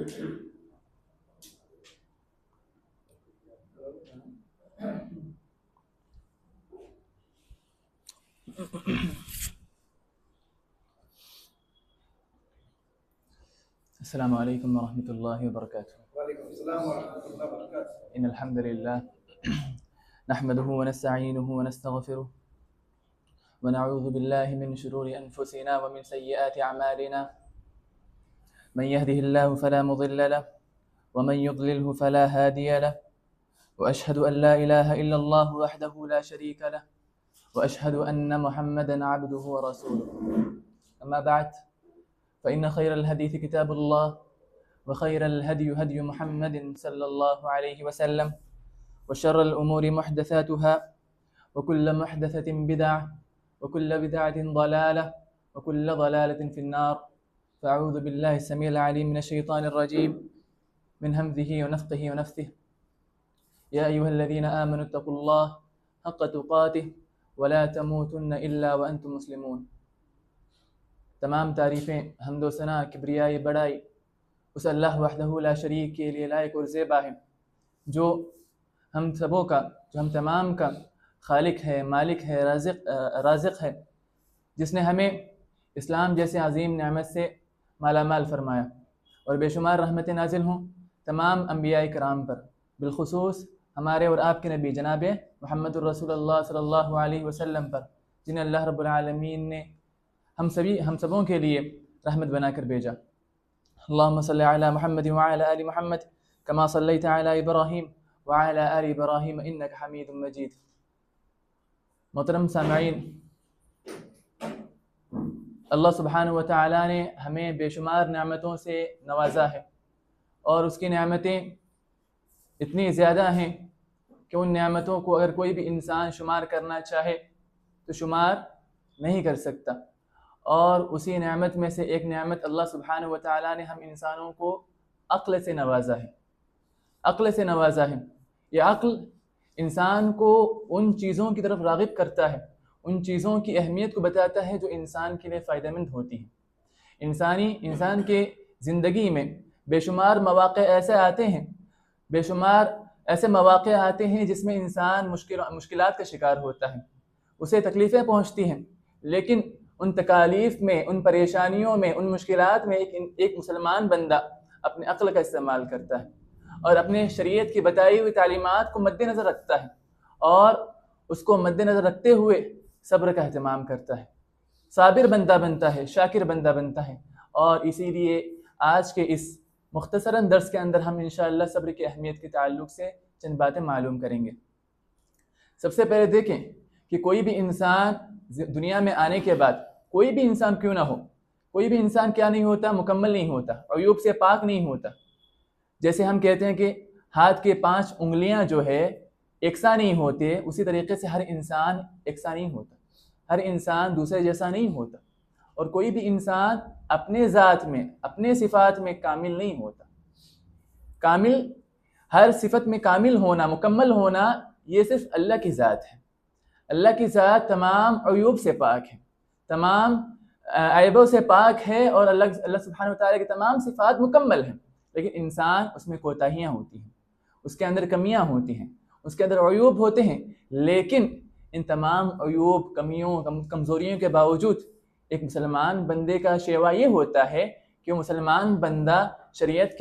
अस्सलामु अलैकुम वरहमतुल्लाहि वबरकातुहू। वालेकुम अस्सलाम वरहमतुल्लाहि वबरकातुहू। इन्नल हम्दुलिल्लाह नहमदुहु व नस्तईनुहु व नस्तगफिरुह व नऊज़ु बिल्लाहि मिन शुरूरि अनफुसिना व मिन सय्यिआति अमालिना मन यहदिहिल्लाहु फला मुदिल्ल लहु व मन युद्लिलहु फला हादिय लहु व अशहदु अन ला इलाहा इल्लल्लाहु वहदहु ला शरीका लहु व अशहदु अन्न मुहम्मदन अब्दुहु व रसूलुहु। अम्मा बअद फ़इन्न खैरल हदीस किताबुल्लाह व खैरल हदी हदी मुहम्मदिन सल्लल्लाहु अलैहि वसल्लम व शर्रल उमूरि मुहदसातुहा व कुल्लु मुहदसतिन बिदअह व कुल्लु बिदअतिन ज़लालह व कुल्लु ज़लालतिन फिन्नार। फ़अऊज़ु बिल्लाहि समीइल अलीम मिनश शैतानिर रजीम मिन हमज़िहि व नफ़्ख़िहि व नफ़्सिहि। या अय्युहल्लज़ीना आमनु इत्तक़ुल्लाह हक़्क़ तुक़ातिह व ला तमूतुन्न इल्ला व अंतुम मुस्लिमून। तमाम तारीफ़ें, हम्दो सना, किब्रियाई, बड़ाई उस अल्लाह वहदहु ला शरीक के लिए लायक और ज़ेबा है, जो हम सबों का, जो हम तमाम का खालिक है, मालिक है, राज़िक़ है, जिसने हमें इस्लाम जैसे अज़ीम नेमत से मालामाल फरमाया और बेशुमार रहमतें नाजिल हों तमाम अम्बिया किराम पर, बिलखुसूस हमारे और आपके नबी जनाब मुहम्मदुर रसूलुल्लाह सल्लल्लाहु अलैहि वसल्लम पर, जिन्हें अल्लाह रब्बुल आलमीन ने हम सबों के लिए रहमत बनाकर भेजा। अल्लाहुम्मा सल्लि अला मुहम्मद व अला आलि मुहम्मद कमा सल्लैता अला इब्राहीम व अला आलि इब्राहीम इन्नका हमीदुम मजीद। मोहतरम सामईन, अल्लाह सुब्हानहु व तआला ने हमें बेशुमार नेमतों से नवाजा है और उसकी नेमतें इतनी ज़्यादा हैं कि उन नेमतों को अगर कोई भी इंसान शुमार करना चाहे तो शुमार नहीं कर सकता। और उसी नेमत में से एक नेमत अल्लाह सुब्हानहु व तआला ने हम इंसानों को अक्ल से नवाजा है। अक्ल से नवाजा है। यह अक्ल इंसान को उन चीज़ों की तरफ राग़िब करता है, उन चीज़ों की अहमियत को बताता है जो इंसान के लिए फ़ायदेमंद होती हैं। इंसान के ज़िंदगी में बेशुमार मौक़े ऐसे आते हैं, बेशुमार ऐसे मौक़े आते हैं जिसमें इंसान मुश्किलात का शिकार होता है, उसे तकलीफ़ें पहुँचती हैं, लेकिन उन तकालीफ़ में, उन परेशानियों में, उन मुश्किलात में एक मुसलमान बंदा अपने अक्ल का इस्तेमाल करता है और अपने शरीयत की बताई हुई तालीमात को मद्देनज़र रखता है और उसको मद्देनज़र रखते हुए सब्र का अहतमाम करता है, साबिर बंदा बनता है, शाकिर बंदा बनता है। और इसीलिए आज के इस मुख्तसरन दर्स के अंदर हम इंशाअल्लाह सब्र की अहमियत के ताल्लुक़ से चंद बातें मालूम करेंगे। सबसे पहले देखें कि कोई भी इंसान दुनिया में आने के बाद, कोई भी इंसान क्यों ना हो, कोई भी इंसान क्या नहीं होता, मुकम्मल नहीं होता, अयूब से पाक नहीं होता। जैसे हम कहते हैं कि हाथ के 5 उंगलियां जो है एकसा नहीं होते, उसी तरीके से हर इंसान एकसा नहीं होता, हर इंसान दूसरे जैसा नहीं होता और कोई भी इंसान अपने ज़ात में, अपने सिफ़ात में कामिल नहीं होता। कामिल, हर सिफत में कामिल होना, मुकम्मल होना, ये सिर्फ अल्लाह की ज़ात है। अल्लाह की ज़ात तमाम अयूब से पाक है, तमाम ऐबों से पाक है और अल्लाह सुब्हानहु व तआला की तमाम सिफ़ात मुकम्मल हैं, लेकिन इंसान उसमें कोताहियाँ होती हैं, उसके अंदर कमियाँ होती हैं, उसके अंदर अयूब होते हैं। लेकिन इन तमाम अयूब, कमियों, कमज़ोरियों के बावजूद एक मुसलमान बंदे का शेवा ये होता है कि मुसलमान बंदा शरीयत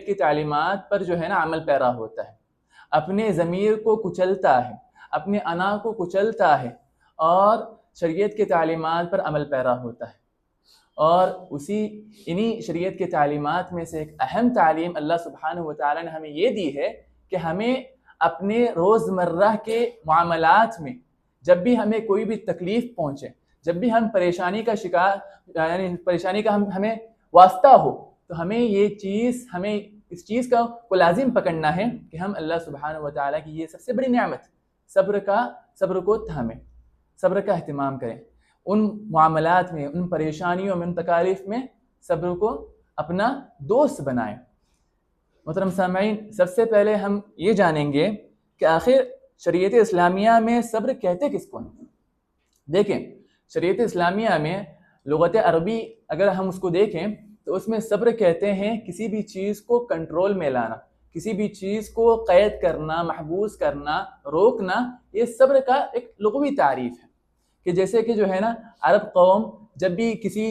की तालीमात पर जो है ना अमल पैरा होता है, अपने ज़मीर को कुचलता है, अपने अना को कुचलता है और शरीयत की तालीमात पर अमल पैरा होता है। और इन्हीं शरीयत की तालीमात में से एक अहम तालीम अल्लाह सुब्हानहु व तआला ने हमें ये दी है कि हमें अपने रोज़मर्रा के मामलात में जब भी हमें कोई भी तकलीफ़ पहुँचे, जब भी हम परेशानी का शिकार, यानी परेशानी का हमें वास्ता हो, तो हमें इस चीज़ को लाजिम पकड़ना है कि हम अल्लाह सुब्हानहु व तआला की ये सबसे बड़ी नेमत सब्र को थामें, सब्र का अहतमाम करें। उन मामलात में, उन परेशानियों में, उन तकालीफ़ में सब्र को अपना दोस्त बनाएं। मोहतरम सामईन, सबसे पहले हम ये जानेंगे कि आखिर शरीयत इस्लामिया में सब्र कहते किसको हैं। देखें, शरीयत इस्लामिया में लुग़त अरबी अगर हम उसको देखें तो उसमें सब्र कहते हैं किसी भी चीज़ को कंट्रोल में लाना, किसी भी चीज़ को कैद करना, महबूस करना, रोकना। ये सब्र का एक लुग़वी तारीफ है कि जैसे कि जो है ना, अरब कौम जब भी किसी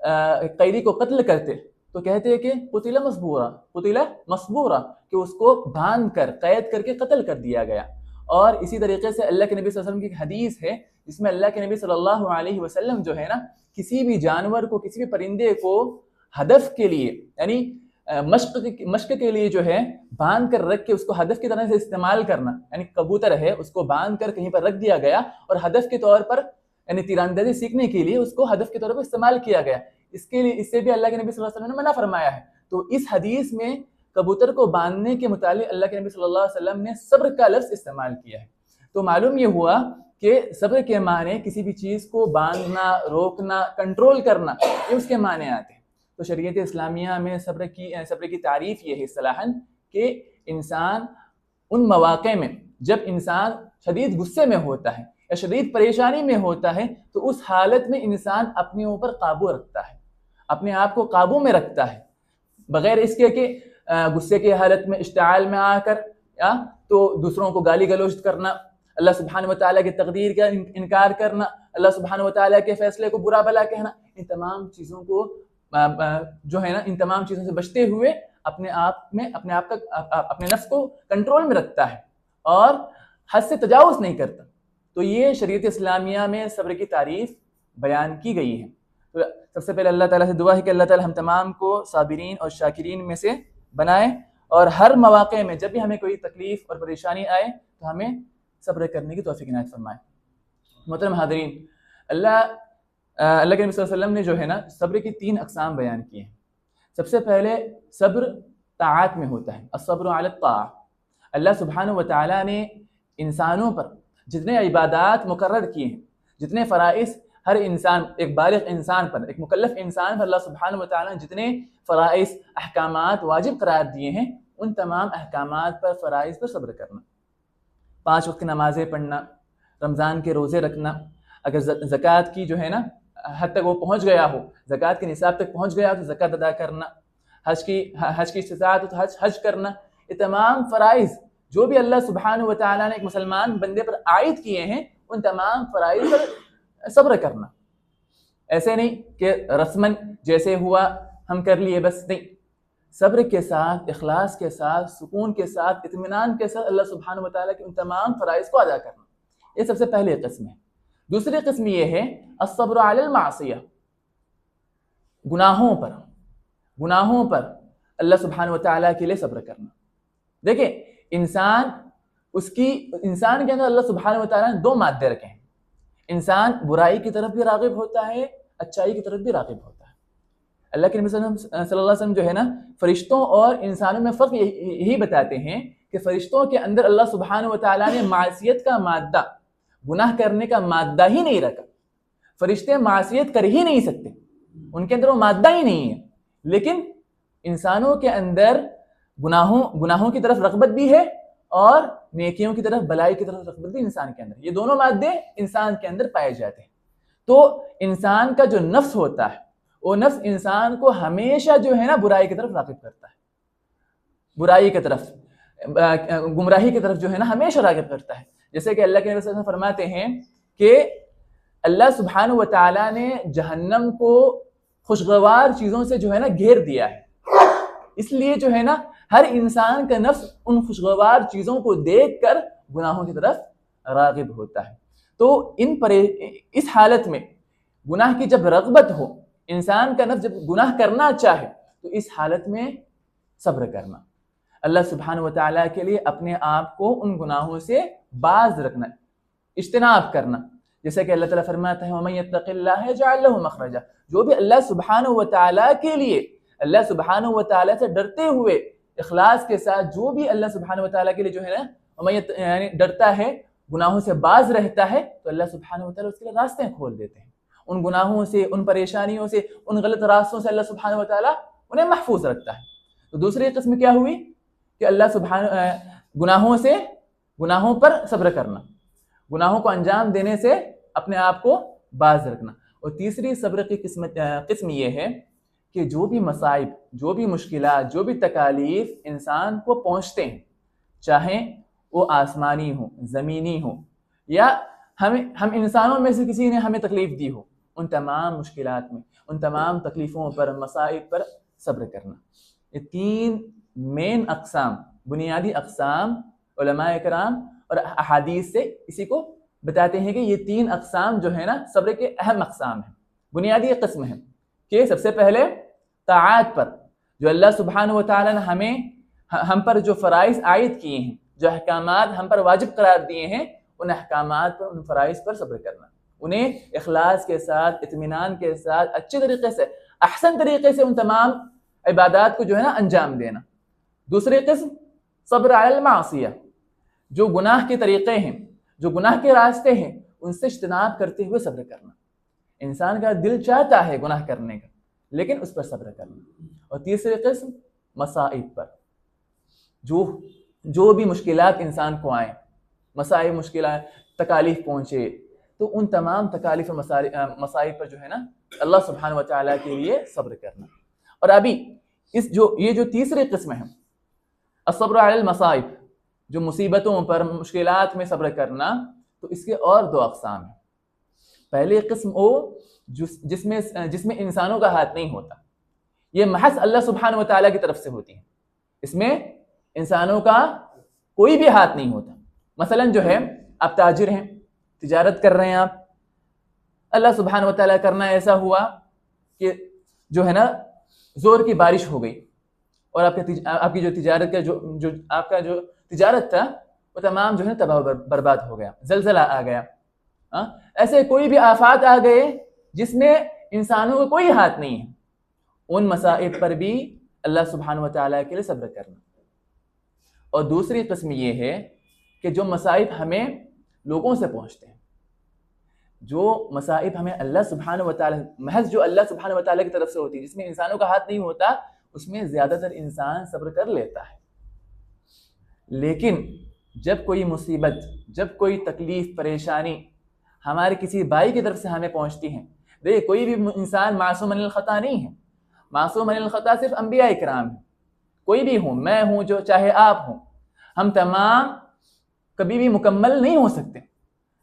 कैदी को कत्ल करते तो कहते हैं कि कुतिला मसबूरा, कि उसको बांध कर कैद करके कत्ल कर दिया गया। और इसी तरीके से अल्लाह के नबी सल्लल्लाहु अलैहि वसल्लम की एक हदीस है जिसमें अल्लाह के नबी सल्लल्लाहु अलैहि वसल्लम जो है ना, किसी भी जानवर को, किसी भी परिंदे को हदफ के लिए, यानी मश्क के लिए जो है बांध कर रख के उसको हदफ की तरह से इस्तेमाल करना, यानी कबूतर है उसको बांध कर कहीं पर रख दिया गया और हदफ के तौर पर, यानी तीरंदाजी सीखने के लिए उसको हदफ के तौर पर इस्तेमाल किया गया। इसके लिए, इससे भी अल्लाह के नबी सल्लल्लाहु अलैहि वसल्लम ने मना फरमाया है। तो इस हदीस में कबूतर को बांधने के मुतालिक अल्लाह के नबी सल्लल्लाहु अलैहि वसल्लम ने सब्र का लफ्ज़ इस्तेमाल किया है। तो मालूम ये हुआ कि सब्र के माने किसी भी चीज़ को बांधना, रोकना, कंट्रोल करना, ये उसके माने आते हैं। तो शरीयत इस्लामिया में सब्र की तारीफ़ ये है इस्तिलाहन कि इंसान उन मौक़े में जब इंसान शदीद गुस्से में होता है या शदीद परेशानी में होता है, तो उस हालत में इंसान अपने ऊपर काबू रखता है, अपने आप को काबू में रखता है, बग़ैर इसके कि गुस्से की हालत में इश्तिआल में आकर या तो दूसरों को गाली गलौज करना, अल्लाह सुब्हानहू व तआला की तकदीर का इनकार करना, अल्लाह सुब्हानहू व तआला के फैसले को बुरा भला कहना, इन तमाम चीज़ों को जो है ना, इन तमाम चीज़ों से बचते हुए अपने नफ्स को कंट्रोल में रखता है और हद से तजावुज़ नहीं करता। तो ये शरीयत इस्लामिया में सब्र की तारीफ़ बयान की गई है। तो सबसे पहले अल्लाह ताला से दुआ है कि अल्लाह ताला हम तमाम को साबिरीन और शाकिरीन में से बनाए, और हर मौक़े में जब भी हमें कोई तकलीफ़ और परेशानी आए तो हमें सब्र करने की तौफ़ीक़ इनायत फरमाए। मोहतरम हाज़रीन, अल्लाह के नबी सल्लल्लाहु अलैहि वसल्लम ने जो है ना, सब्र की 3 अक़साम बयान किए हैं। सबसे पहले सब्र ताआत में होता है, अस्सब्रु अला ताआ। अल्लाह सुब्हानहू व तआला ने इंसानों पर जितने इबादात मुकर्रर किए हैं, जितने फ़राइज़ हर इंसान, एक बालिग़ इंसान पर, एक मुकल्लफ़ इंसान पर अल्लाह सुब्हानहू व तआला ने जितने फ़राइज़ अहकामात वाजिब करार दिए हैं, उन तमाम अहकामात पर, फ़राइज़ पर सब्र करना। 5 वक्त की नमाज़ें पढ़ना, रमज़ान के रोज़े रखना, अगर ज़कात की जो है ना हद तक वो पहुँच गया हो, ज़कात के निसाब तक पहुँच गया हो तो ज़कात अदा करना, हज की इस्तिताअत हो तो हज करना। ये तमाम फ़राइज़ जो भी अल्लाह सुब्हानहू व तआला ने एक मुसलमान बंदे पर आयद किए हैं, उन तमाम फ़राइज़ पर सब्र करना। ऐसे नहीं कि रस्मन जैसे हुआ हम कर लिए बस, नहीं, सब्र के साथ, इखलास के साथ, सुकून के साथ, इत्मीनान के साथ अल्लाह सुब्हानहू व तआला के उन तमाम फ़राइज़ को अदा करना। ये सबसे पहली किस्म है। दूसरी किस्म ये है अस्सब्रु अलल मासिया, गुनाहों पर अल्लाह सुब्हानहू व तआला के लिए सब्र करना। देखिए, इंसान के अंदर अल्लाह सुब्हानहू व तआला ने 2 मादे रखे हैं। इंसान बुराई की तरफ भी राग़िब होता है, अच्छाई की तरफ भी राग़िब होता है। अल्लाह के नबी सल्लल्लाहु अलैहि वसल्लम जो है ना, फरिश्तों और इंसानों में फ़र्क यही बताते हैं कि फरिश्तों के अंदर अल्लाह सुब्हानहू व तआला ने मासियत का मादा, गुनाह करने का मादा ही नहीं रखा। फरिश्ते मासियत कर ही नहीं सकते, उनके अंदर वो मादा ही नहीं है। लेकिन इंसानों के अंदर गुनाहों की तरफ रग़बत भी है और नेकियों की तरफ, भलाई की तरफ रग़बत भी इंसान के अंदर। ये दोनों मादे इंसान के अंदर पाए जाते हैं। तो इंसान का जो नफ्स होता है, वो नफ्स इंसान को हमेशा जो है ना बुराई की तरफ राग़िब करता है, बुराई की तरफ, गुमराही की तरफ जो है ना हमेशा राग़िब करता है। जैसे कि अल्लाह के नबी सल्लल्लाहु अलैहि वसल्लम फरमाते हैं कि अल्लाह सुब्हानहू व तआला ने जहन्नम को खुशगवार चीज़ों से जो है ना घेर दिया है। इसलिए जो है ना हर इंसान का नफ्स उन खुशगवार चीज़ों को देखकर गुनाहों की तरफ राग़िब होता है। तो इस हालत में गुनाह की जब रग़बत हो, इंसान का नफ्स जब गुनाह करना चाहे, तो इस हालत में सब्र करना, अल्लाह सुब्हानहू व तआला के लिए अपने आप को उन गुनाहों से बाज रखना, इज्तिनाब करना। जैसे कि अल्लाह ताला फरमाता है, वमन यत्तक़िल्लाह यजअल लहू मख़रजा। जो भी अल्लाह सुब्हानहू व तआला के लिए, अल्लाह सुब्हानहू व तआला से डरते हुए इखलास के साथ जो भी अल्लाह सुब्हानहू व तआला के लिए जो है ना यानी डरता है, गुनाहों से बाज रहता है, तो अल्लाह सुब्हानहू व तआला उसके लिए रास्ते खोल देते हैं। उन गुनाहों से, उन परेशानियों से, उन गलत रास्तों से अल्लाह सुब्हानहू व तआला उन्हें महफूज रखता है। तो दूसरी किस्म क्या हुई कि अल्लाह गुनाहों पर सब्र करना, गुनाहों को अंजाम देने से अपने आप को बाज रखना। और तीसरी सब्र की किस्म ये है कि जो भी मसाइब, जो भी मुश्किलात, जो भी तकालीफ इंसान को पहुँचते हैं, चाहे वो आसमानी हो, ज़मीनी हो, या हम इंसानों में से किसी ने हमें तकलीफ़ दी हो, उन तमाम मुश्किलात में, उन तमाम तकलीफ़ों पर, मसाइब पर सब्र करना। ये 3 मेन अक़साम, बुनियादी अक़साम उलमाए किराम और अहादीस से इसी को बताते हैं कि ये 3 अक़साम जो है ना सब्र के अहम अक़साम हैं, बुनियादी क़स्म हैं। कि सबसे पहले ताआत पर, जो अल्लाह सुब्हानहू व तआला ने हम पर जो फ़राइज़ आयद किए हैं, जो अहकामात हम पर वाजिब करार दिए हैं, उन अहकामात पर, उन फ़राइज़ पर सब्र करना, उन्हें इखलास के साथ, इत्मीनान के साथ, अच्छे तरीके से, अहसन तरीके से उन तमाम इबादात को जो है ना अंजाम देना। दूसरी किस्म सब्र अलल मासिया, जो गुनाह के तरीक़े हैं, जो गुनाह के रास्ते हैं, उनसे इज्तिनाब करते हुए सब्र करना। इंसान का दिल चाहता है गुनाह करने का, लेकिन उस पर सब्र करना। और तीसरी किस्म मसाइब पर, जो भी मुश्किलात इंसान को आए, मसाइब, मुश्किलात, तकालीफ पहुँचे, तो उन तमाम तकालीफ और मसाइब पर जो है ना अल्लाह सुब्हानहू व तआला के लिए सब्र करना। और अभी ये जो तीसरी किस्म है अस्सब्र अलल मसाइब, जो मुसीबतों पर, मुश्किलात में सब्र करना, तो इसके और 2 अक़साम हैं। पहली किस्म वो जिसमें इंसानों का हाथ नहीं होता, ये महज अल्लाह सुब्हानहू व तआला की तरफ से होती है, इसमें इंसानों का कोई भी हाथ नहीं होता। मसलन जो है, आप ताजिर हैं, तिजारत कर रहे हैं आप, अल्लाह सुब्हानहू व तआला करना ऐसा हुआ कि जो है ना जोर की बारिश हो गई और आपकी जो तिजारत का जो आपका जो तिजारत था वो तमाम जो है तबाह बर्बाद हो गया, जलजला आ गया। ऐसे कोई भी आफात आ गए जिसमें इंसानों का कोई हाथ नहीं है, उन मसाइब पर भी अल्लाह सुब्हानहू व तआला के लिए सब्र करना। और दूसरी किस्म ये है कि जो मसाइब हमें लोगों से पहुँचते हैं, जो मसाइब हमें अल्लाह सुब्हानहू व तआला, महज जो अल्लाह सुब्हानहू व तआला की तरफ से होती है, जिसमें इंसानों का हाथ नहीं होता, उसमें ज़्यादातर इंसान सब्र कर लेता है। लेकिन जब कोई मुसीबत, जब कोई तकलीफ़, परेशानी हमारे किसी भाई की तरफ से हमें पहुँचती है, देखिए कोई भी इंसान मासूम अनिल ख़ता नहीं है, मासूम अनिल ख़ता सिर्फ अंबिया इकराम है। कोई भी हूँ, मैं हूँ, जो चाहे आप हों, हम तमाम कभी भी मुकम्मल नहीं हो सकते।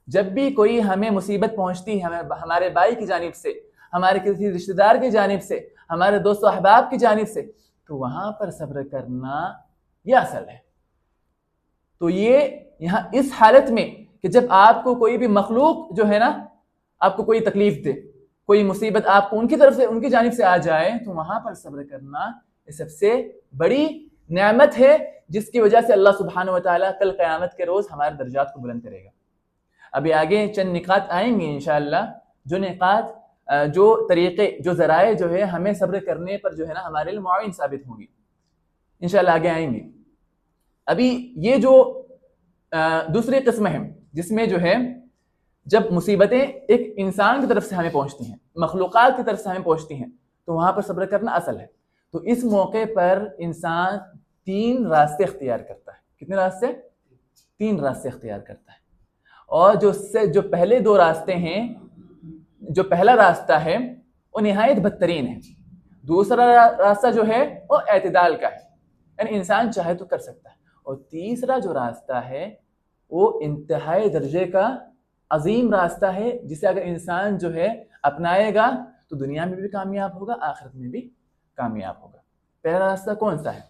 जब भी कोई हमें मुसीबत पहुँचती है, हमारे भाई की जानिब से, हमारे किसी रिश्तेदार की जानिब से, हमारे दोस्तों अहबाब की जानिब से, तो वहाँ पर सब्र करना यह असल है। तो ये यहाँ इस हालत में कि जब आपको कोई भी मखलूक जो है ना आपको कोई तकलीफ दे, कोई मुसीबत आपको उनकी तरफ से, उनकी जानिब से आ जाए, तो वहाँ पर सब्र करना ये सबसे बड़ी नेमत है, जिसकी वजह से अल्लाह सुब्हानहू व तआला कल क़यामत के रोज़ हमारे दर्जात को बुलंद करेगा। अभी आगे चंद निकात आएंगे इंशाअल्लाह, जो निकात, जो तरीक़े, जो ज़राए जो है हमें सब्र करने पर जो है ना हमारे लिए मुआविन साबित होंगी, इंशाअल्लाह आगे आएंगे। अभी ये जो दूसरी किस्म है, जिसमें जो है जब मुसीबतें एक इंसान की तरफ से हमें पहुँचती हैं, मखलूक़ात की तरफ से हमें पहुँचती हैं, तो वहाँ पर सब्र करना असल है। तो इस मौके पर इंसान 3 रास्ते इख्तियार करता है। कितने रास्ते? 3 रास्ते इख्तियार करता है। और जो पहले 2 रास्ते हैं, जो पहला रास्ता है वो निहायत बदतरीन है, दूसरा रास्ता जो है वो एतदाल का है, यानी इंसान चाहे तो कर सकता है, और तीसरा जो रास्ता है वो इंतहाई दर्जे का अजीम रास्ता है, जिसे अगर इंसान जो है अपनाएगा तो दुनिया में भी कामयाब होगा, आखिरत में भी कामयाब होगा। पहला रास्ता कौन सा है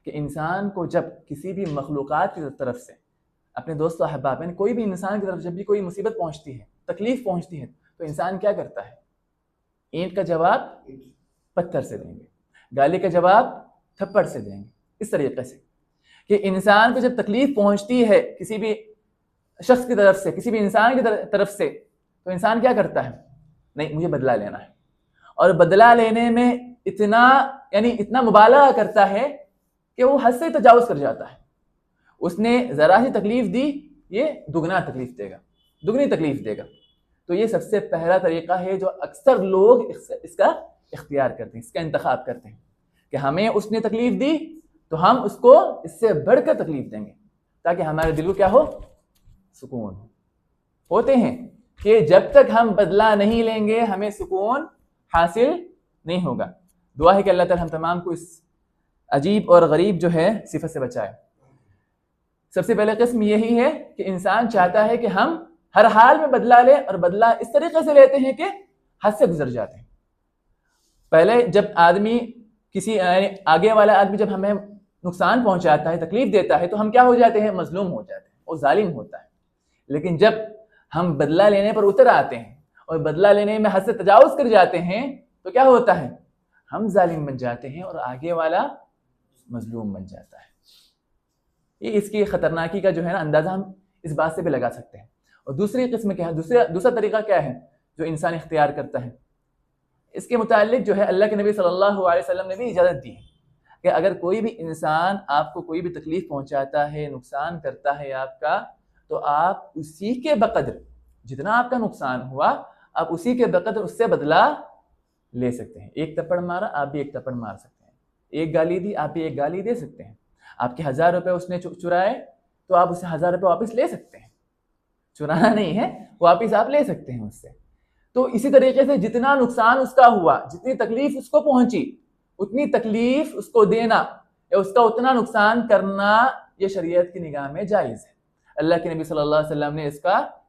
कि इंसान को जब किसी भी मखलूक़ात की तरफ से, अपने दोस्तों अहबाब, यानी कोई भी इंसान की तरफ जब भी कोई मुसीबत पहुँचती है, तकलीफ़ पहुँचती है, तो इंसान क्या करता है? ईंट का जवाब पत्थर से देंगे, गाली का जवाब थप्पड़ से देंगे। इस तरीके से कि इंसान को जब तकलीफ़ पहुँचती है किसी भी शख्स की तरफ से, किसी भी इंसान की तरफ से, तो इंसान क्या करता है? नहीं, मुझे बदला लेना है, और बदला लेने में इतना मुबालगा करता है कि वो हद से तजावुज़ कर जाता है। उसने ज़रा सी तकलीफ़ दी, ये दुगना तकलीफ़ देगा, दुगनी तकलीफ़ देगा। तो ये सबसे पहला तरीक़ा है जो अक्सर लोग इसका इख्तियार करते हैं, इसका इंतखाब करते हैं कि हमें उसने तकलीफ़ दी तो हम उसको इससे बढ़कर तकलीफ़ देंगे, ताकि हमारे दिल को क्या हो? सुकून होते हैं कि जब तक हम बदला नहीं लेंगे हमें सुकून हासिल नहीं होगा। दुआ है कि अल्लाह ताला हम तमाम को इस अजीब और गरीब जो है सिफत से बचाए। सबसे पहले किस्म यही है कि इंसान चाहता है कि हम हर हाल में बदला लें, और बदला इस तरीके से लेते हैं कि हद से गुजर जाते हैं। पहले जब आदमी किसी आगे वाला आदमी जब हमें नुकसान पहुंचाता है, तकलीफ देता है, तो हम क्या हो जाते हैं? मजलूम हो जाते हैं, वो जालिम होता है। लेकिन जब हम बदला लेने पर उतर आते हैं और बदला लेने में हद से तजावुज कर जाते हैं, तो क्या होता है? हम जालिम बन जाते हैं और आगे वाला मजलूम बन जाता है। ये इसकी खतरनाकी का जो है ना अंदाजा हम इस बात से भी लगा सकते हैं। और दूसरी किस्म क्या है, दूसरा तरीका क्या है जो इंसान इख्तियार करता है? इसके मुतालिक जो है अल्लाह के नबी सल्लल्लाहु अलैहि वसल्लम ने भी इजाज़त दी है कि अगर कोई भी इंसान आपको कोई भी तकलीफ पहुंचाता है, नुकसान करता है आपका, तो आप उसी के बकदर, जितना आपका नुकसान हुआ, आप उसी के बकदर उससे बदला ले सकते हैं। एक थप्पड़ मारा, आप भी एक थप्पड़ मार सकते हैं। एक गाली दी, आप भी एक गाली दे सकते हैं। आपके 1000 रुपये उसने चुराए, तो आप उससे 1000 रुपये वापस ले सकते हैं। चुराना नहीं है, वापस आप ले सकते हैं उससे। तो इसी तरीके से जितना नुकसान उसका हुआ, जितनी तकलीफ उसको पहुंची, उतनी तकलीफ उसको देना या उसका उतना नुकसान करना, ये शरीयत की निगाह में जायज़ है। अल्लाह के नबी सल्लल्लाहु अलैहि वसल्लम ने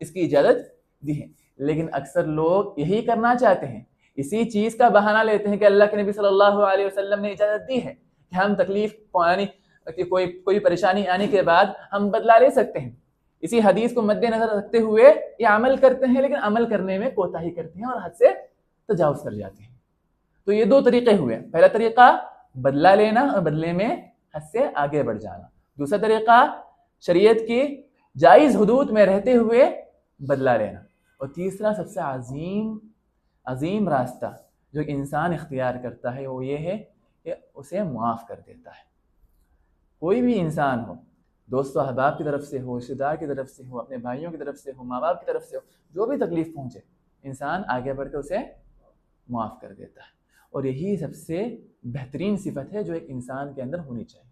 इसकी इजाज़त दी है। लेकिन अक्सर लोग यही करना चाहते हैं, इसी चीज़ का बहाना लेते हैं कि अल्लाह के नबी सल्लल्लाहु अलैहि वसल्लम ने इजाज़त दी है कि हम तकलीफ यानी कि कोई परेशानी आने के बाद हम बदला ले सकते हैं। इसी हदीस को मद्देनजर रखते हुए ये अमल करते हैं, लेकिन अमल करने में कोताही करते हैं और हद से तजावुज़ कर जाते हैं। तो ये दो तरीके हुए। पहला तरीका बदला लेना और बदले में हद से आगे बढ़ जाना। दूसरा तरीका शरीयत की जायज़ हुदूद में रहते हुए बदला लेना। और तीसरा सबसे अजीम रास्ता जो इंसान इख्तियार करता है वो ये है कि उसे मुआफ़ कर देता है। कोई भी इंसान हो, दोस्तों अहबाब की तरफ से हो, रिश्तेदार की तरफ से हो, अपने भाइयों की तरफ से हो, माँ बाप की तरफ से हो, जो भी तकलीफ पहुँचे, इंसान आगे बढ़ कर उसे मुआफ़ कर देता है। और यही सबसे बेहतरीन सिफत है जो एक इंसान के अंदर होनी चाहिए।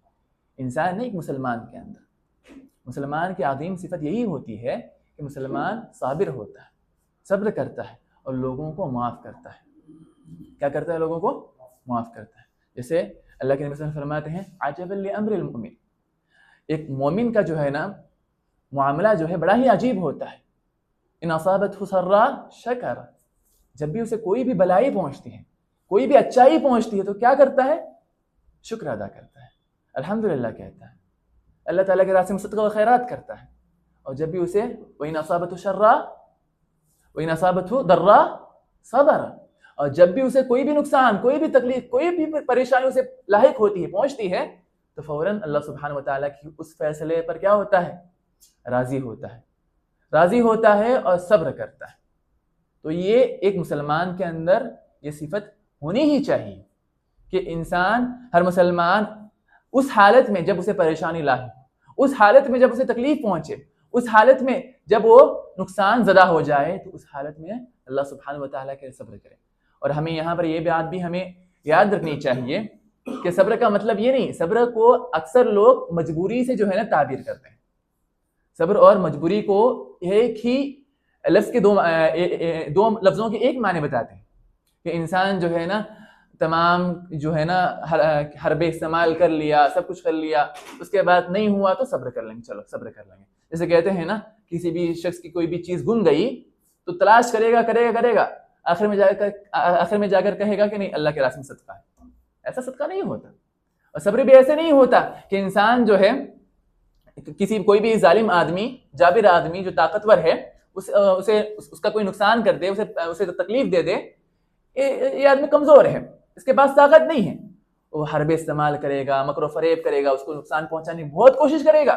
इंसान नहीं, एक मुसलमान के अंदर। मुसलमान की अजीम सिफत यही होती है कि मुसलमान साबिर होता है, सब्र करता है और लोगों को माफ़ करता है। क्या करता है? लोगों को माफ़ करता है। जैसे अल्लाह के नबी सल्लल्लाहु अलैहि वसल्लम फरमाते हैं, अजबल लिअम्रिल मुमिन, एक मोमिन का जो है ना मामला जो है बड़ा ही अजीब होता है। इन असाबतहु सर्रा शकर, जब भी उसे कोई भी भलाई पहुँचती है, कोई भी अच्छाई पहुँचती है, तो क्या करता है? शुक्र अदा करता है, अल्हम्दुलिल्लाह कहता है, अल्लाह ताला के रास्ते में सदका व खैरात करता है। और जब भी उसे वइन असाबतहु शर्रा वइन असाबतहु दर्रा सबर, और जब भी उसे कोई भी नुकसान, कोई भी तकलीफ, कोई भी परेशानी उसे लाहिक होती है, पहुंचती है, तो फौरन अल्लाह सुब्हानहु व तआला की उस फैसले पर क्या होता है? राजी होता है और सब्र करता है। तो ये एक मुसलमान के अंदर ये सिफत होनी ही चाहिए कि इंसान, हर मुसलमान उस हालत में जब उसे परेशानी लाही, उस हालत में जब उसे तकलीफ पहुंचे, उस हालत में जब वो नुकसान ज़दा हो जाए, तो उस हालत में अल्लाह सुब्हानहु व तआला के सब्र करे। और हमें यहाँ पर ये बात भी हमें याद रखनी चाहिए कि सब्र का मतलब ये नहीं, सब्र को अक्सर लोग मजबूरी से जो है ना ताबीर करते हैं। सब्र और मजबूरी को एक ही लफ्ज़ के दो लफ्ज़ों के एक माने बताते हैं कि इंसान जो है ना तमाम जो है ना हरबे इस्तेमाल कर लिया, सब कुछ कर लिया, उसके बाद नहीं हुआ तो सब्र कर लेंगे, चलो सब्र कर लेंगे। जैसे कहते हैं ना, किसी भी शख्स की कोई भी चीज़ गुम गई तो तलाश करेगा, आखिर में जाकर कहेगा कि नहीं, अल्लाह के रास्ते में सदका है। ऐसा सदका नहीं होता। और सब्र भी ऐसे नहीं होता कि इंसान जो है कोई भी जालिम आदमी, जाबिर आदमी जो ताकतवर है, उसका कोई नुकसान कर दे, उसे तकलीफ दे दे, ये आदमी कमज़ोर है, इसके पास ताकत नहीं है, वो हरबे इस्तेमाल करेगा, मकरो फरेब करेगा, उसको नुकसान पहुंचाने की बहुत कोशिश करेगा,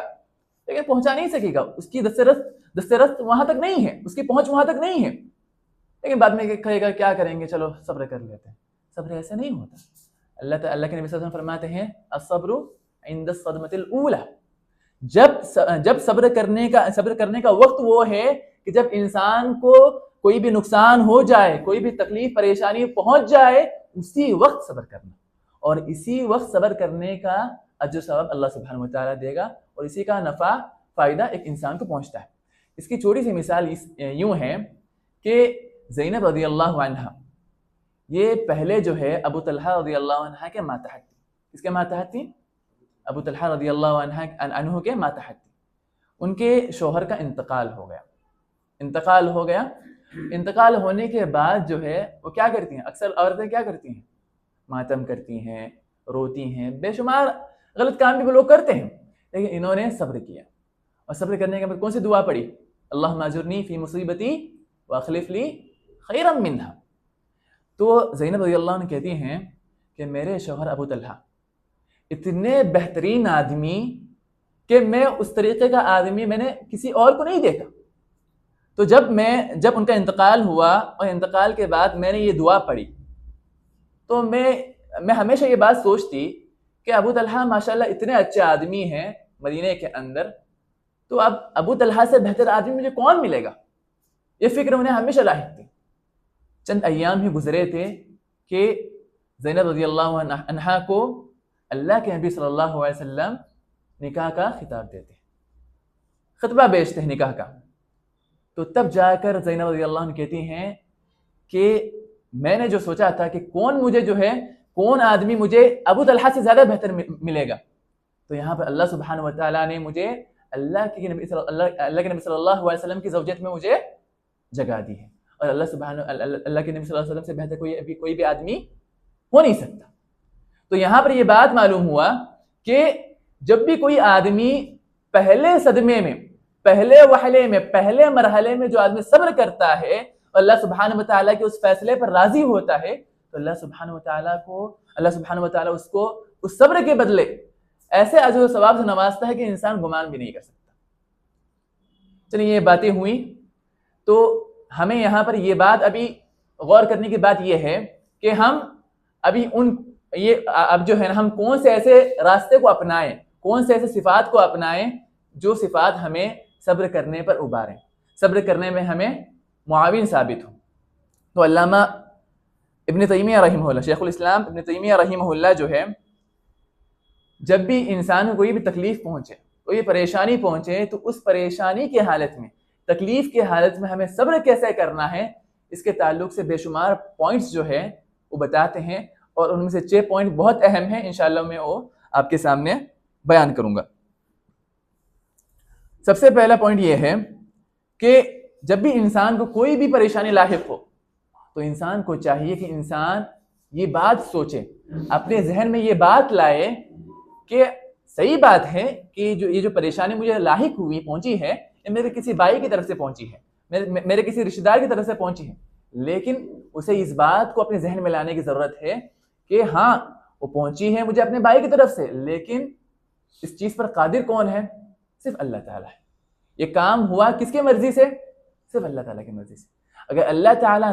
लेकिन पहुंचा नहीं सकेगा। उसकी दस्तरस्त वहां तक नहीं है, उसकी पहुंच वहां तक नहीं है, लेकिन बाद में कहेगा क्या करेंगे, चलो सब्र कर लेते हैं। सब्र ऐसे नहीं होता। अल्लाह के नबी सल्लल्लाहु अलैहि वसल्लम फरमाते हैं, अस्सब्रु इंद सदमतिल ऊला, जब सब्र करने का वक्त वो है कि जब इंसान को कोई भी नुकसान हो जाए, कोई भी तकलीफ परेशानी पहुंच जाए, उसी वक्त सब्र करना। और इसी वक्त सब्र करने का अजर सवाब अल्लाह सुब्हानहु व तआला देगा, और इसी का नफ़ा फ़ायदा एक इंसान को पहुंचता है। इसकी छोटी सी मिसाल यूँ है कि ज़ैनब रज़ियल्लाहु अन्हा ये पहले जो है अबू तलहा रज़ियल्लाहु अन्हा के मातहत थी। किसके मातहत थी? अबू तलहा रज़ियल्लाहु अन्हु के मातहत थी। उनके शोहर का इंतकाल हो गया। इंतकाल होने के बाद जो है वो क्या करती हैं, अक्सर औरतें क्या करती हैं, मातम करती हैं, रोती हैं, बेशुमार गलत काम भी वो लोग करते हैं, लेकिन इन्होंने सब्र किया। और सब्र करने के बाद कौन सी दुआ पड़ी? अल्लाहुम्मा अजुरनी फी मुसीबती व अखलिफ ली खैरम मिन्हा। तो ज़ैनब रज़ियल्लाहु अन्हा कहती हैं कि मेरे शौहर अबू तलहा इतने बेहतरीन आदमी कि मैं उस तरीके का आदमी मैंने किसी और को नहीं देखा। तो जब उनका इंतकाल हुआ और इंतकाल के बाद मैंने ये दुआ पढ़ी, तो मैं हमेशा ये बात सोचती कि अबू तलहा माशाल्लाह इतने अच्छे आदमी हैं मदीने के अंदर, तो अब अबू तलहा से बेहतर आदमी मुझे कौन मिलेगा? ये फिक्र उन्हें हमेशा लाहिक थी। चंद अय्याम ही गुजरे थे कि ज़ैनब रज़ियल्लाहु अन्हा को अल्लाह के नबी सल्लल्लाहु अलैहि वसल्लम निकाह का खिताब देते, खुतबा बेचते हैं निकाह का। तो तब जाकर ज़ैनब रज़ियल्लाहु अन्हा कहती हैं कि मैंने जो सोचा था कि कौन आदमी मुझे अबू तलहा से ज़्यादा बेहतर मिलेगा, तो यहाँ पर अल्लाह सुब्हानहु व तआला ने मुझे अल्लाह के नबी सल्लल्लाहु अलैहि वसल्लम की ज़ौजत में मुझे जगह दी है। और अल्लाह के नबी सल्लल्लाहु अलैहि वसल्लम से बेहतर कोई भी आदमी हो नहीं सकता। तो यहाँ पर ये बात मालूम हुआ कि जब भी कोई आदमी पहले सदमे में, पहले वहले में, पहले मरहले में जो आदमी सब्र करता है और अल्लाह सुब्हानहु व तआला के उस फैसले पर राजी होता है, तो अल्लाह सुब्हानहु व तआला उसको उस सब्र के बदले ऐसे अजर और सवाब से नवाजता है कि इंसान गुमान भी नहीं कर सकता। चलिए ये बातें हुई, तो हमें यहाँ पर ये बात अभी गौर करने की बात यह है कि हम अभी अब जो है ना, हम कौन से ऐसे रास्ते को अपनाएं, कौन से ऐसे सिफात को अपनाएं जो सिफात हमें सब्र करने पर उबारें, सब्र करने में हमें मुआविन साबित हो। तो अल्लामा इब्न तैमिया रहिमहुल्लाह, शेखुल इस्लाम इब्न तैमिया रहिमहुल्लाह जो है, जब भी इंसान को कोई भी तकलीफ पहुंचे, कोई परेशानी पहुंचे, तो उस परेशानी की हालत में, तकलीफ की हालत में हमें सब्र कैसे करना है, इसके ताल्लुक से बेशुमार पॉइंट्स जो है वो बताते हैं। और उनमें से 6 पॉइंट बहुत अहम है, इंशाअल्लाह मैं वो आपके सामने बयान करूंगा। सबसे पहला पॉइंट ये है कि जब भी इंसान को कोई भी परेशानी लाहिक हो, तो इंसान को चाहिए कि इंसान ये बात सोचे, अपने जहन में ये बात लाए कि सही बात है कि ये जो परेशानी मुझे लाहिक हुई, पहुंची है, ये मेरे किसी भाई की तरफ से पहुंची है, मेरे किसी रिश्तेदार की तरफ से पहुंची है, लेकिन उसे इस बात को अपने जहन में लाने की जरूरत है कि हाँ वो पहुंची है मुझे अपने भाई की तरफ से, लेकिन इस चीज पर कादिर कौन है? सिर्फ अल्लाह ताला है। ये काम हुआ किसकी मर्जी से? सिर्फ अल्लाह ताला की मर्जी से। अगर अल्लाह ताला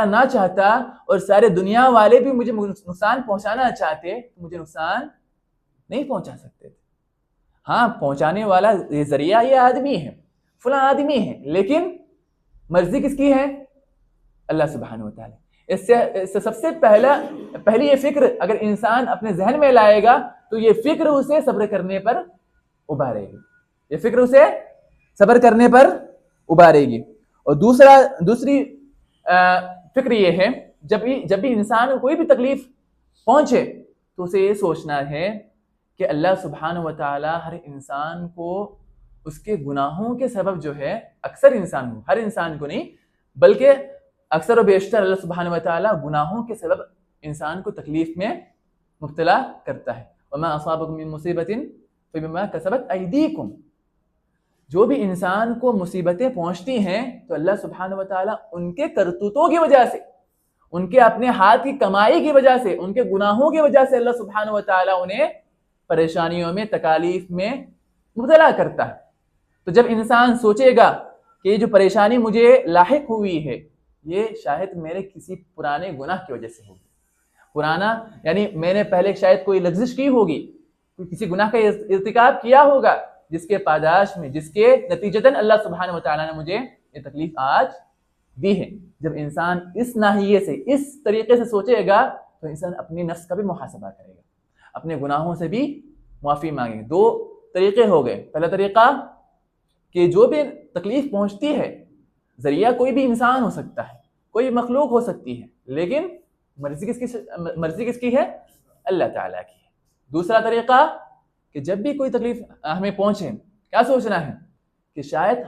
ना चाहता और सारे दुनिया वाले भी मुझे नुकसान पहुंचाना चाहते, तो मुझे नुकसान नहीं पहुंचा सकते थे। हाँ, पहुंचाने वाला ये जरिया ये आदमी है, फला आदमी है, लेकिन मर्जी किसकी है? अल्लाह सुब्हानहु व तआला। इससे सबसे पहली ये फिक्र अगर इंसान अपने जहन में लाएगा, तो ये फिक्र उसे सब्र करने पर उबारेगी, ये फिक्र उसे सब्र करने पर उबारेगी। और दूसरी फिक्र ये है, जब भी इंसान को कोई भी तकलीफ पहुंचे, तो उसे ये सोचना है कि अल्लाह सुब्हानहु व तआला हर इंसान को उसके गुनाहों के सबब जो है, अक्सर इंसान को, हर इंसान को नहीं बल्कि अक्सर और बेशतर अल्लाह सुब्हानहु व तआला गुनाहों के सबब इंसान को तकलीफ में मुब्तला करता है। वमा असाबकुम मिन मुसीबतिन फबिमा कसबत अयदीकुम। जो भी इंसान को मुसीबतें पहुंचती हैं, तो अल्लाह सुब्हानहु व तआला उनके करतूतों की वजह से, उनके अपने हाथ की कमाई की वजह से, उनके गुनाहों की वजह से अल्लाह सुब्हानहु व तआला उन्हें परेशानियों में, तकालीफ में मुब्तला करता है। तो जब इंसान सोचेगा कि ये जो परेशानी मुझे लाहिक हुई है, ये शायद मेरे किसी पुराने गुनाह की वजह से होगी, पुराना यानी मैंने पहले शायद कोई लग़्ज़िश की होगी, किसी गुनाह का इर्तिकाब किया होगा, जिसके पादाश में, जिसके नतीजतन अल्लाह सुब्हानहु व तआला ने मुझे ये तकलीफ आज दी है। जब इंसान इस नाहिये से, इस तरीके से सोचेगा, तो इंसान अपनी नफ्स का भी मुहासबा करेगा, अपने गुनाहों से भी माफ़ी मांगेगा। 2 तरीके हो गए। पहला तरीका कि जो भी तकलीफ पहुंचती है, जरिया कोई भी इंसान हो सकता है, कोई मखलूक हो सकती है, लेकिन मर्जी किसकी है? अल्लाह ताला की है। दूसरा तरीका कि जब भी कोई तकलीफ हमें पहुंचे, क्या सोचना है कि शायद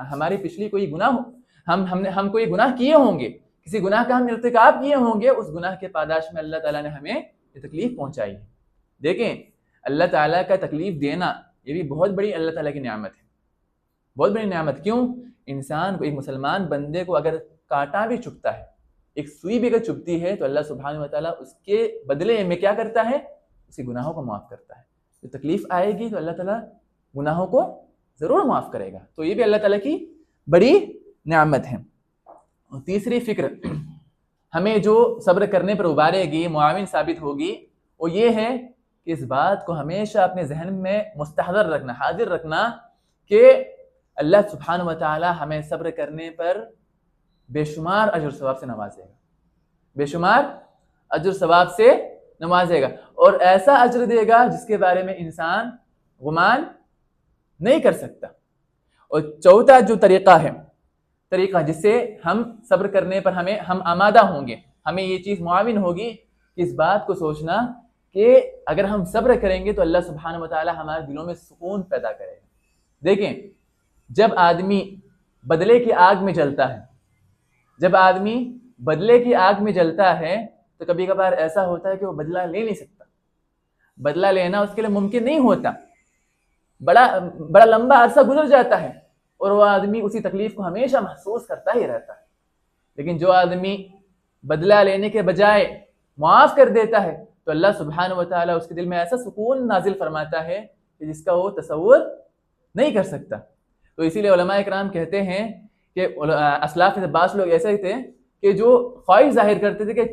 हमारी पिछली कोई गुनाह हो, हम कोई गुनाह किए होंगे, किसी गुनाह का हम इर्तिकाब किए होंगे, उस गुनाह के पादाश में अल्लाह ताला ने हमें ये तकलीफ पहुंचाई है। देखें, अल्लाह ताला का तकलीफ देना ये भी बहुत बड़ी अल्लाह ताला की नेमत है, बहुत बड़ी नेमत। क्यों? इंसान को, एक मुसलमान बंदे को अगर कांटा भी चुभता है, एक सुई भी अगर चुभती है, तो अल्लाह सुब्हानहू व तआला उसके बदले में क्या करता है? उसके गुनाहों को माफ़ करता है। तो तकलीफ आएगी तो अल्लाह ताला गुनाहों को ज़रूर माफ़ करेगा। तो ये भी अल्लाह ताला की बड़ी नेमत है। और तीसरी फिक्र हमें जो सब्र करने पर उबारेगी, मुआविन साबित होगी, वो ये है कि इस बात को हमेशा अपने जहन में मुस्तहदर रखना, हाजिर रखना कि अल्लाह सुब्हानहू व तआला हमें सब्र करने पर बेशुमार अजर सवाब से नवाजेगा, बेशुमार अजर सवाब से नवाजेगा, और ऐसा अजर देगा जिसके बारे में इंसान गुमान नहीं कर सकता। और चौथा जो तरीका जिससे हम सब्र करने पर हम आमादा होंगे, हमें ये चीज़ मुआविन होगी कि इस बात को सोचना कि अगर हम सब्र करेंगे तो अल्लाह सुब्हानहू व तआला हमारे दिलों में सुकून पैदा करेगा। देखें, जब आदमी बदले की आग में जलता है, जब आदमी बदले की आग में जलता है, तो कभी कभार ऐसा होता है कि वो बदला ले नहीं सकता, बदला लेना उसके लिए मुमकिन नहीं होता, बड़ा लंबा अरसा गुजर जाता है और वो आदमी उसी तकलीफ को हमेशा महसूस करता ही रहता है। लेकिन जो आदमी बदला लेने के बजाय माफ़ कर देता है, तो अल्लाह सुब्हानहू व तआला उसके दिल में ऐसा सुकून नाजिल फरमाता है कि जिसका वो तसव्वुर नहीं कर सकता। तो इसीलिए उलमा इकराम कहते हैं कि असलाफ में बास लोग ऐसे ही थे कि जो ख्वाहिश जाहिर करते थे कि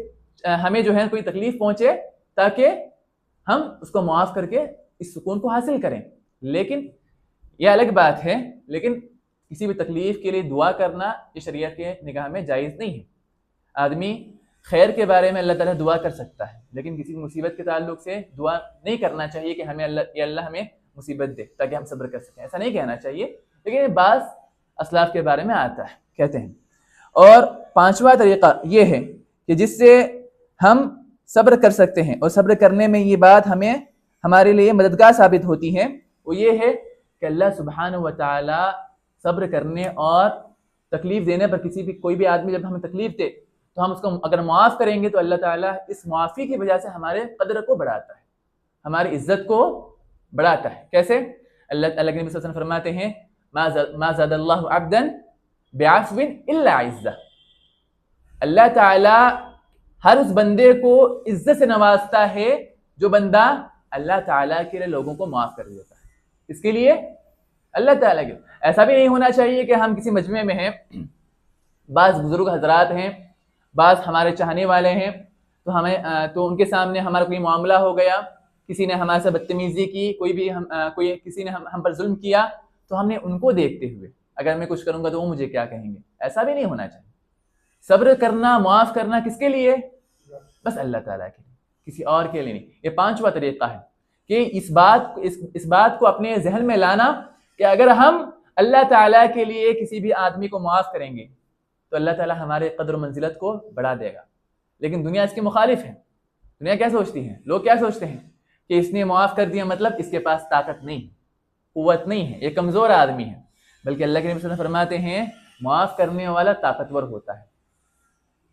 हमें जो है कोई तकलीफ पहुंचे ताकि हम उसको माफ़ करके इस सुकून को हासिल करें। लेकिन यह अलग बात है, लेकिन किसी भी तकलीफ के लिए दुआ करना ये शरीयत के निगाह में जायज़ नहीं है। आदमी खैर के बारे में अल्लाह ताला दुआ कर सकता है, लेकिन किसी मुसीबत के ताल्लुक से दुआ नहीं करना चाहिए कि हमें अल्लाह हमें मुसीबत दे ताकि हम सब्र कर सकें, ऐसा नहीं कहना चाहिए। लेकिन बाज़ असलाफ के बारे में आता है, कहते हैं। और पांचवा तरीका ये है कि जिससे हम सब्र कर सकते हैं और सब्र करने में ये बात हमें हमारे लिए मददगार साबित होती है, वो ये है कि अल्लाह सुब्हानहू व तआला सब्र करने और तकलीफ़ देने पर कोई भी आदमी जब हमें तकलीफ़ दे तो हम उसको अगर माफ़ करेंगे तो अल्लाह ताला इस माफ़ी की वजह से हमारे कदर को बढ़ाता है, हमारी इज्जत को बढ़ाता है। कैसे? अल्लाह के नबी सल्लल्लाहु अलैहि वसल्लम फरमाते हैं, मा ज़ादल्लाहु अब्दन बिअफ़्विन इल्ला इज़्ज़ा। अल्लाह ताला हर उस बंदे को इज्जत से नवाजता है जो बंदा अल्लाह ताला के लिए लोगों को माफ़ कर देता है। इसके लिए अल्लाह ताला के, ऐसा भी नहीं होना चाहिए कि हम किसी मजमे में हैं, बाज़ बुजुर्ग हजरात हैं, बाज़ हमारे चाहने वाले हैं, तो उनके सामने हमारा कोई मामला हो गया, किसी ने हमारे साथ बदतमीज़ी की, किसी ने हम पर जुल्म किया, तो हमने उनको देखते हुए अगर मैं कुछ करूँगा तो वो मुझे क्या कहेंगे, ऐसा भी नहीं होना चाहिए। सब्र करना, माफ़ करना किसके लिए? बस अल्लाह ताला के लिए, किसी और के लिए नहीं। ये पांचवा तरीका है कि इस बात को अपने जहन में लाना कि अगर हम अल्लाह ताला के लिए किसी भी आदमी को माफ़ करेंगे तो अल्लाह ताला हमारे कद्र मंजिलत को बढ़ा देगा। लेकिन दुनिया इसके मुखालिफ है। दुनिया क्या सोचती है, लोग क्या सोचते हैं कि इसने माफ़ कर दिया मतलब इसके पास ताकत नहीं, कुव्वत नहीं है, ये कमज़ोर आदमी है। बल्कि अल्लाह के नबी सल्लल्लाहु अलैहि वसल्लम फरमाते हैं, माफ़ करने वाला ताकतवर होता है,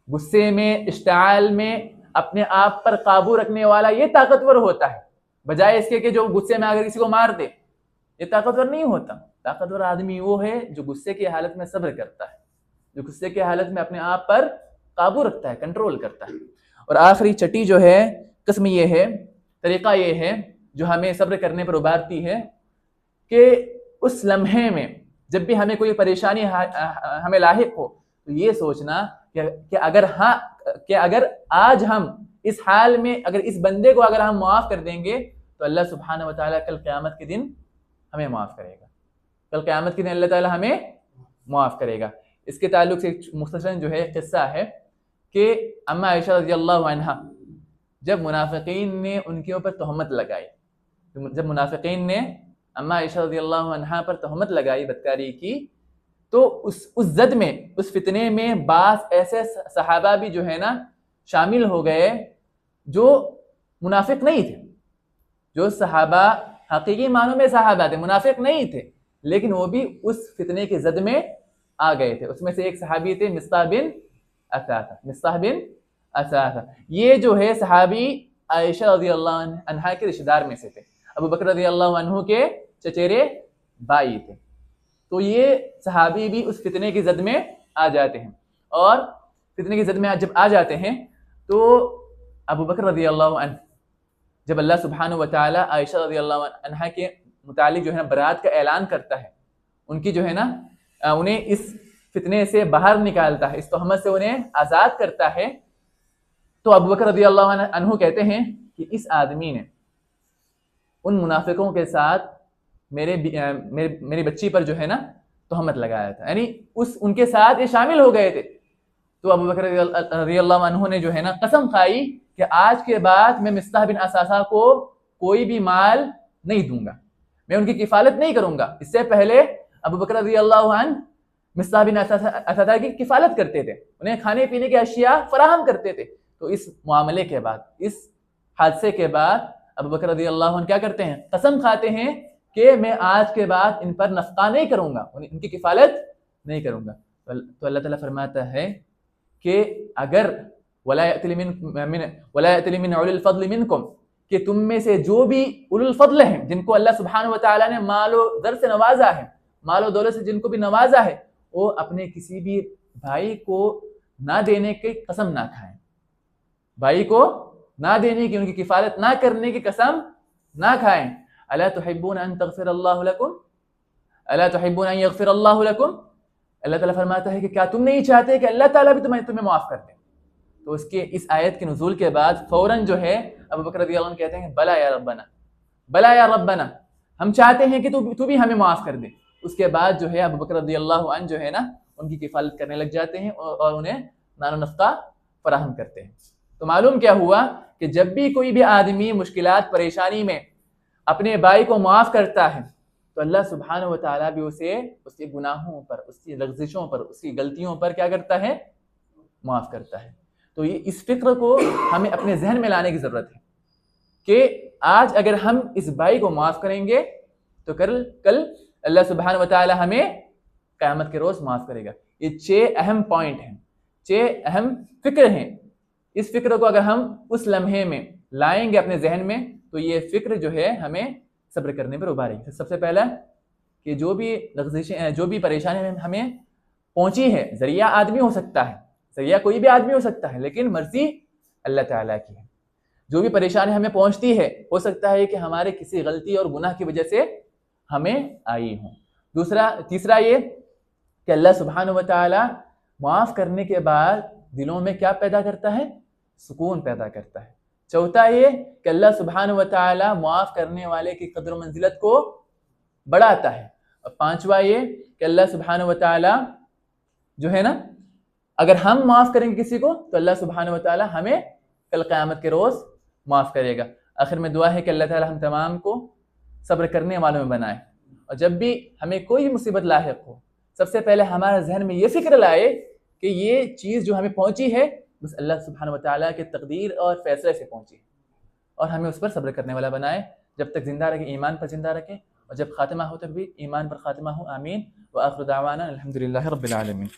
गुस्से में, इश्ताल में अपने आप पर काबू रखने वाला ये ताकतवर होता है, बजाय इसके कि जो गुस्से में अगर किसी को मार दे, ये ताकतवर नहीं होता। ताकतवर आदमी वो है जो गुस्से की हालत में सब्र करता है, जो गुस्से की हालत में अपने आप पर काबू रखता है, कंट्रोल करता है। और आखिरी छठी जो है किस्म ये है, तरीका ये है जो हमें सब्र करने पर उबारती है कि उस लम्हे में जब भी हमें कोई परेशानी हमें लाहिक हो तो ये सोचना कि अगर आज हम इस हाल में, अगर इस बंदे को अगर हम माफ़ कर देंगे तो अल्लाह सुब्हानहू व तआला कल क़यामत के दिन हमें माफ़ करेगा, कल क़यामत के दिन अल्लाह ताला हमें माफ़ करेगा। इसके ताल्लुक से एक मुख्तसरन जो है किस्सा है कि अम्मा आयशा रज़ियल्लाहु अन्हा जब मुनाफिकीन ने उनके ऊपर तहमत लगाई, जब मुनाफिकीन ने अम्मा आयशा रज़ियल्लाहु अन्हा पर तहमत लगाई बदकारी की, तो उस जद में, उस फितने में बास ऐसे सहाबा भी जो है ना शामिल हो गए जो मुनाफिक नहीं थे। जो सहाबा हकीकी मानों में सहाबा थे, मुनाफिक नहीं थे, लेकिन वो भी उस फितने के जद में आ गए थे। उसमें से एक सहाबी थे मिस्ताह बिन असासा। मिस्ताह बिन असासा ये जो है सहाबी आयशा रज़ियल्लाहु अन्हा के रिश्तेदार में से थे, अबू बकर रज़ियल्लाहु अन्हु के चचेरे भाई थे। तो ये सहाबी भी उस फितने की जद में आ जाते हैं, और फितने की जद में जब आ जाते हैं तो अबू बकर रज़ियल्लाहु अन्हु, जब अल्लाह सुब्हानहु व तआला आयशा रज़ियल्लाहु अन्हा के मुतालिक जो है ना बरात का ऐलान करता है, उनकी जो है ना उन्हें इस फितने से बाहर निकालता है, इस तहमत से उन्हें आज़ाद करता है, तो अबू बकर रज़ियल्लाहु अन्हु कहते हैं कि इस आदमी ने उन मुनाफिकों के साथ मेरी बच्ची पर जो है ना तहमत लगाया था, यानी उनके साथ ये शामिल हो गए थे। तो अबू बकर रज़ियल्लाहु अन्हु ने जो है ना कसम खाई कि आज के बाद मैं मिस्ताह बिन असासा को कोई भी माल नहीं दूंगा, मैं उनकी किफालत नहीं करूंगा। इससे पहले अबू बकर रज़ियल्लाहु अन्हु मिस्ताह बिन असासा की किफालत करते थे, उन्हें खाने पीने की अशिया फराहम करते थे। तो इस मामले के बाद, इस हादसे के बाद अबू बकर रज़ियल्लाहु अन्हु क्या करते हैं, कसम खाते हैं कि मैं आज के बाद इन पर नफ़क़ा नहीं करूंगा, इनकी किफालत नहीं करूंगा। तो अल्लाह ताला फरमाता है कि अगर वला यअतिल मिन उलिल फ़ज़्ल मिनकुम, कि तुम में से जो भी उलुल फ़ज़्ल हैं, जिनको अल्लाह सुब्हानहु व तआला ने मालो दर से नवाजा है, मालो दौलत से जिनको भी नवाजा है, वो अपने किसी भी भाई को ना देने की कसम ना खाएं, भाई को ना देने की, उनकी किफालत ना करने की कसम ना खाएं। अला तुहिब्बूना अन तग़फ़िरल्लाहु लकुम, अला तुहिब्बूना अन यग़फ़िरल्लाहु लकुम, अल्लाह ताला फरमाता है कि क्या तुम नहीं चाहते कि अल्लाह ताला भी तुम्हें माफ़ कर दे। तो उसके इस आयत के नुज़ूल के बाद फौरन जो है अबू बकर रज़ियल्लाहु अन्हु कहते हैं बला या रब्बना, बला या रब्बना, हम चाहते हैं कि तू भी हमें माफ़ कर दे। उसके बाद जो है अबू बकर रज़ियल्लाहु अन्हु जो है ना उनकी किफालत करने लग जाते हैं और उन्हें नानो नफ़क़ा फराहम करते हैं। तो मालूम क्या हुआ कि जब भी कोई भी आदमी मुश्किलात परेशानी में अपने भाई को माफ़ करता है तो अल्लाह सुब्हानहु व तआला भी उसे उसके गुनाहों पर, उसकी लग़ज़िशों पर, उसकी गलतियों पर क्या करता है, माफ़ करता है। तो ये इस फिक्र को हमें अपने जहन में लाने की ज़रूरत है कि आज अगर हम इस भाई को माफ़ करेंगे तो कल अल्लाह सुब्हानहु व तआला हमें क़यामत के रोज़ माफ़ करेगा। ये 6 अहम पॉइंट हैं, 6 अहम फ़िक्र हैं। इस फिक्र को अगर हम उस लम्हे में लाएंगे अपने जहन में तो ये फिक्र जो है हमें सब्र करने पर उभारेगी। सबसे पहला कि जो भी लग़ज़िशें, जो भी परेशानी हमें पहुंची है, ज़रिया आदमी हो सकता है, ज़रिया कोई भी आदमी हो सकता है, लेकिन मर्ज़ी अल्लाह ताला की है। जो भी परेशानी हमें पहुंचती है, हो सकता है कि हमारे किसी गलती और गुनाह की वजह से हमें आई हो। तीसरा ये कि अल्लाह सुब्हानहु व तआला माफ़ करने के बाद दिलों में क्या पैदा करता है, सुकून पैदा करता है। चौथा ये कि अल्लाह सुब्हानहु व तआला माफ़ करने वाले की कद्र मंजिलत को बढ़ाता है। और पांचवा ये कि अल्लाह सुब्हानहु व तआला जो है ना, अगर हम माफ़ करेंगे किसी को तो अल्लाह सुब्हानहु व तआला हमें कल क़यामत के रोज़ माफ़ करेगा। आखिर में दुआ है कि अल्लाह ताला हम तमाम को सब्र करने वालों में बनाए, और जब भी हमें कोई भी मुसीबत लाहिक़ हो, सबसे पहले हमारे जहन में ये फ़िक्र लाए कि ये चीज़ जो हमें पहुंची है बस अल्लाह सुब्हानहु व तआला के तकदीर और फैसले से पहुंची है, और हमें उस पर सब्र करने वाला बनाए। जब तक ज़िंदा रखे ईमान पर ज़िंदा रखे, और जब ख़ातिमा हो तब भी ईमान पर ख़ातिमा हो। आमीन व आखिरु दावाना अल्हम्दुलिल्लाहि रब्बिल आलमीन।